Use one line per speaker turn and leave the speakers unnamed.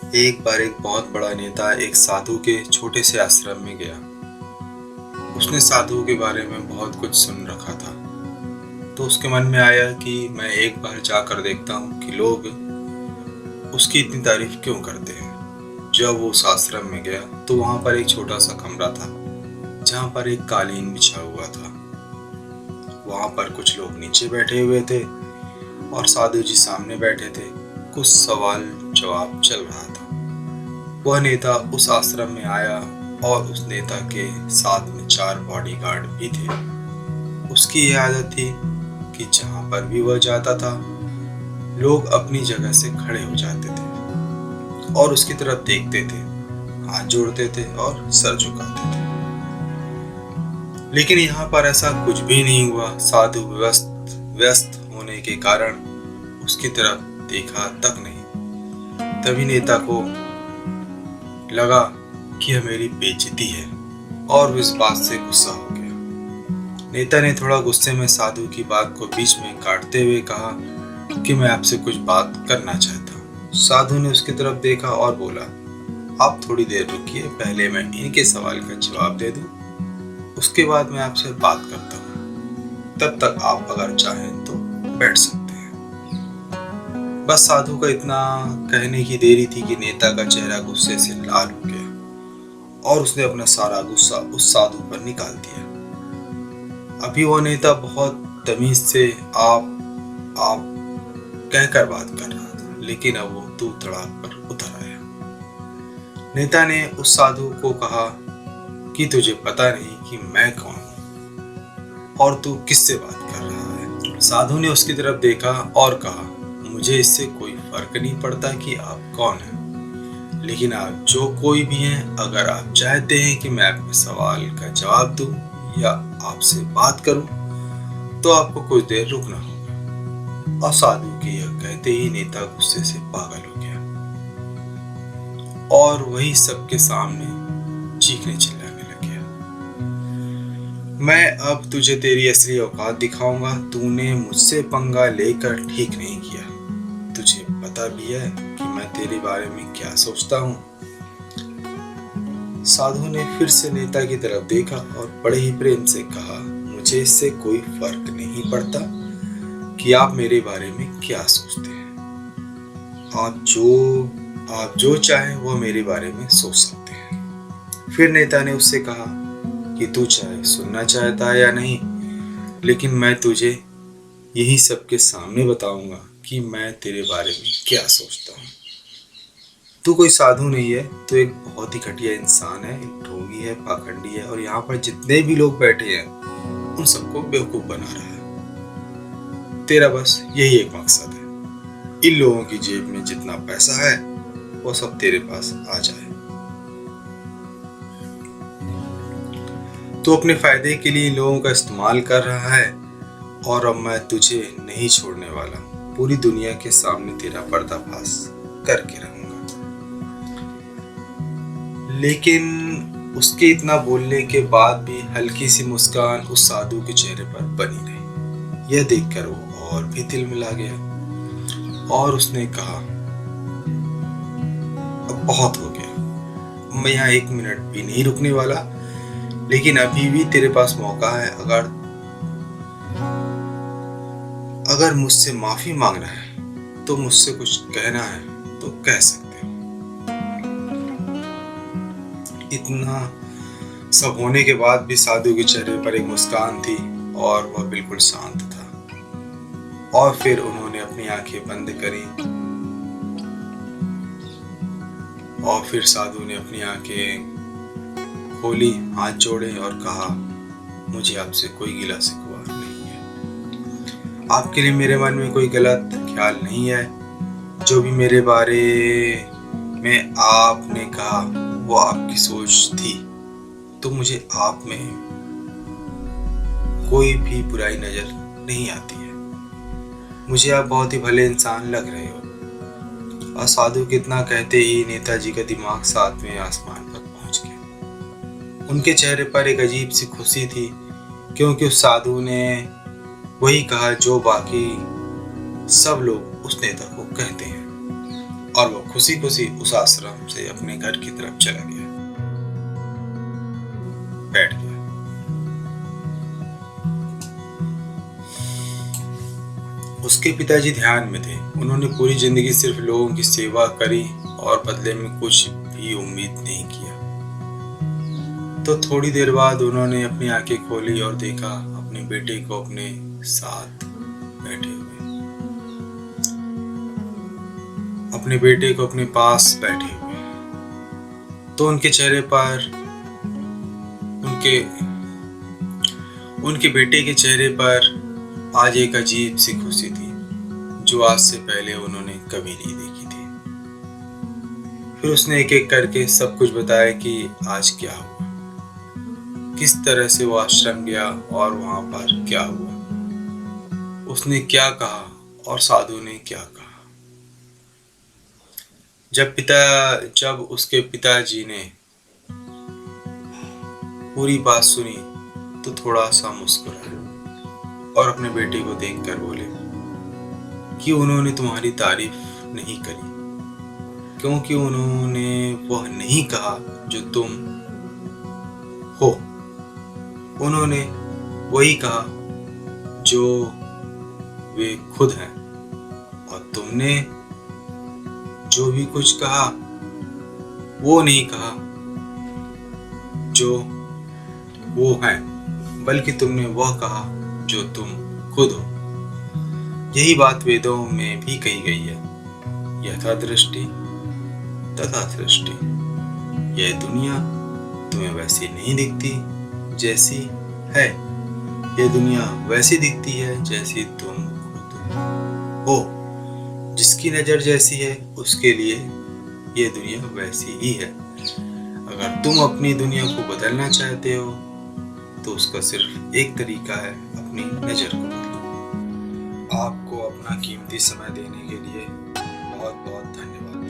एक बार एक बहुत बड़ा नेता एक साधु के छोटे से आश्रम में गया। उसने साधु के बारे में बहुत कुछ सुन रखा था, तो उसके मन में आया कि मैं एक बार जाकर देखता हूँ कि लोग उसकी इतनी तारीफ क्यों करते हैं। जब वो उस आश्रम में गया तो वहां पर एक छोटा सा कमरा था, जहाँ पर एक कालीन बिछा हुआ था। वहां पर कुछ लोग नीचे बैठे हुए थे और साधु जी सामने बैठे थे। कुछ सवाल जवाब चल रहा था। वह नेता उस आश्रम में आया और उस नेता के साथ में 4 बॉडीगार्ड भी थे। उसकी यह आदत थी कि जहां पर भी वह जाता था, लोग अपनी जगह से खड़े हो जाते थे और उसकी तरफ देखते थे, हाथ जोड़ते थे और सर झुकाते थे। लेकिन यहाँ पर ऐसा कुछ भी नहीं हुआ। साधु व्यस्त व्यस्त होने के कारण उसकी तरफ देखा तक नहीं। तभी नेता को लगा कि यह मेरी बेइज्जती है और वो इस बात से गुस्सा हो गया। नेता ने थोड़ा गुस्से में साधु की बात को बीच में काटते हुए कहा कि मैं आपसे कुछ बात करना चाहता हूँ। साधु ने उसकी तरफ देखा और बोला, आप थोड़ी देर रुकिए, पहले मैं इनके सवाल का जवाब दे दूं, उसके बाद मैं आपसे बात करता हूँ। तब तक आप अगर चाहें तो बैठ सकते हैं। बस साधु का इतना कहने की देरी थी कि नेता का चेहरा गुस्से से लाल हो गया और उसने अपना सारा गुस्सा उस साधु पर निकाल दिया। अभी वो नेता बहुत तमीज से आप कहकर बात कर रहा था, लेकिन अब वो तू तड़ाक पर उतर आया। नेता ने उस साधु को कहा कि तुझे पता नहीं कि मैं कौन हूँ और तू किससे बात कर रहा है। साधु ने उसकी तरफ देखा और कहा, मुझे इससे कोई फर्क नहीं पड़ता कि आप कौन हैं, लेकिन आप जो कोई भी हैं, अगर आप चाहते हैं कि मैं आपके सवाल का जवाब दूं या आपसे बात करूं, तो आपको कुछ देर रुकना होगा। और साधु के यह कहते ही नेता गुस्से से पागल हो गया और वही सबके सामने चीखने चिल्लाने लग गया, मैं अब तुझे तेरी असली औकात दिखाऊंगा। तूने मुझसे पंगा लेकर ठीक नहीं किया। तुझे पता भी है कि मैं तेरे बारे में क्या सोचता हूँ। साधु ने फिर से नेता की तरफ देखा और बड़े ही प्रेम से कहा, मुझे इससे कोई फर्क नहीं पड़ता कि आप मेरे बारे में क्या सोचते हैं। आप जो चाहें वो मेरे बारे में सोच सकते हैं। फिर नेता ने उससे कहा कि तू चाहे सुनना चाहता है या नहीं, लेकिन मैं तुझे यही सबके सामने बताऊंगा कि मैं तेरे बारे में क्या सोचता हूँ। तू कोई साधु नहीं है, तू एक बहुत ही घटिया इंसान है, एक ढोंगी है, पाखंडी है और यहाँ पर जितने भी लोग बैठे हैं उन सबको बेवकूफ बना रहा है। तेरा बस यही एक मकसद है, इन लोगों की जेब में जितना पैसा है वो सब तेरे पास आ जाए। तू अपने फायदे के लिए इन लोगों का इस्तेमाल कर रहा है और अब मैं तुझे नहीं छोड़ने वाला। पूरी दुनिया के सामने तेरा पर्दाफाश करके रहूंगा। लेकिन उसके इतना बोलने के बाद भी हल्की सी मुस्कान उस साधु के चेहरे पर बनी रही। यह देखकर वो और भी तिलमिला गया और उसने कहा, अब बहुत हो गया, मैं यहाँ 1 मिनट भी नहीं रुकने वाला, लेकिन अभी भी तेरे पास मौका है। अगर मुझसे माफी मांगना है तो मुझसे कुछ कहना है तो कह सकते हो। इतना सब होने के बाद भी साधु के चेहरे पर एक मुस्कान थी और वह बिल्कुल शांत था। और फिर उन्होंने अपनी आंखें बंद करी और फिर साधु ने अपनी आंखें खोली, हाथ जोड़े और कहा, मुझे आपसे कोई गिला शिकवा नहीं है। आपके लिए मेरे मन में कोई गलत ख्याल नहीं है। जो भी मेरे बारे में आपने कहा वो आपकी सोच थी, तो मुझे आप में कोई भी बुराई नजर नहीं आती है। मुझे आप बहुत ही भले इंसान लग रहे हो। और साधु कितना कहते ही नेताजी का दिमाग 7वें आसमान पर पहुंच गया। उनके चेहरे पर एक अजीब सी खुशी थी, क्योंकि उस साधु ने वही कहा जो बाकी सब लोग उस नेता को कहते हैं। और वो खुशी खुशी उस आश्रम से अपने घर की तरफ चला गया, बैठ गया। उसके पिताजी ध्यान में थे। उन्होंने पूरी जिंदगी सिर्फ लोगों की सेवा करी और बदले में कुछ भी उम्मीद नहीं किया। तो थोड़ी देर बाद उन्होंने अपनी आंखें खोली और देखा अपने बेटे को अपने साथ बैठे हुए, अपने बेटे को अपने पास बैठे हुए। तो उनके चेहरे पर उनके बेटे के चेहरे पर आज एक अजीब सी खुशी थी जो आज से पहले उन्होंने कभी नहीं देखी थी। फिर उसने एक एक करके सब कुछ बताया कि आज क्या हुआ, किस तरह से वो आश्रम गया और वहां पर क्या हुआ, उसने क्या कहा और साधु ने क्या कहा। जब उसके पिताजी ने पूरी बात सुनी तो थोड़ा सा मुस्कुराए और अपने बेटे को देखकर बोले कि उन्होंने तुम्हारी तारीफ नहीं करी, क्योंकि उन्होंने वह नहीं कहा जो तुम हो, उन्होंने वही कहा जो वे खुद हैं। और तुमने जो भी कुछ कहा वो नहीं कहा जो वो हैं, बल्कि तुमने वह कहा जो तुम खुद हो। यही बात वेदों में भी कही गई है, यथा दृष्टि तथा सृष्टि। यह दुनिया तुम्हें वैसी नहीं दिखती जैसी है, यह दुनिया वैसी दिखती है जैसी तुम खुद हो। जिसकी नजर जैसी है उसके लिए यह दुनिया वैसी ही है। अगर तुम अपनी दुनिया को बदलना चाहते हो तो उसका सिर्फ एक तरीका है, अपनी नजर को बदलो। आपको अपना कीमती समय देने के लिए बहुत बहुत धन्यवाद।